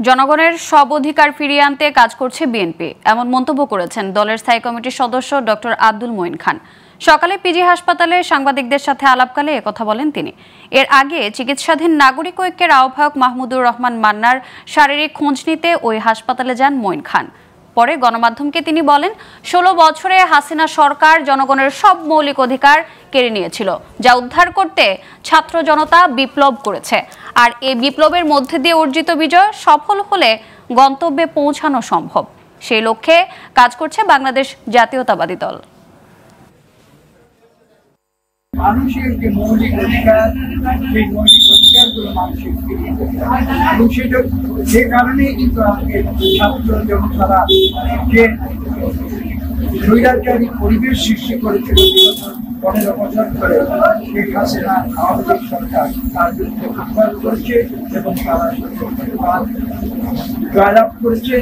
জনগণের সব অধিকার ফিরিয়ে আনতে কাজ করছে বিএনপি, এমন মন্তব্য করেছেন দলের স্থায়ী কমিটির সদস্য ডক্টর আব্দুল মঈন খান। সকালে পিজি হাসপাতালে সাংবাদিকদের সাথে আলাপকালে একথা বলেন তিনি। এর আগে চিকিৎসাধীন নাগরিক ঐক্যের আহ্বায়ক মাহমুদুর রহমান মান্নার শারীরিক খোঁজ নিতে ওই হাসপাতালে যান মঈন খান। পরে গণমাধ্যমকে তিনি বলেন, 16 বছরে হাসিনা সরকার জনগণের সব মৌলিক অধিকার কেড়ে নিয়েছিল, যা উদ্ধার করতে ছাত্র জনতা বিপ্লব করেছে। আর এই বিপ্লবের মধ্যে দিয়ে অর্জিত বিজয় সফল হলে গন্তব্যে পৌঁছানো সম্ভব। সেই লক্ষ্যে কাজ করছে বাংলাদেশ জাতীয়তাবাদী দল। মানুষের যে মৌলিক অধিকার, সেই মৌলিক অধিকারগুলো মানুষের ফিরিয়ে দিতে হবে এবং সেটা যে কারণেই কিন্তু আজকে ছাত্র জনতারা যে স্বৈরাচারী পরিবেশ সৃষ্টি করেছিল 15 বছর ধরে শেখ হাসিনা আওয়ামী লীগ সরকার তার বিরুদ্ধে প্রতিবাদ করেছে এবং তারা জয়লাভ করেছে।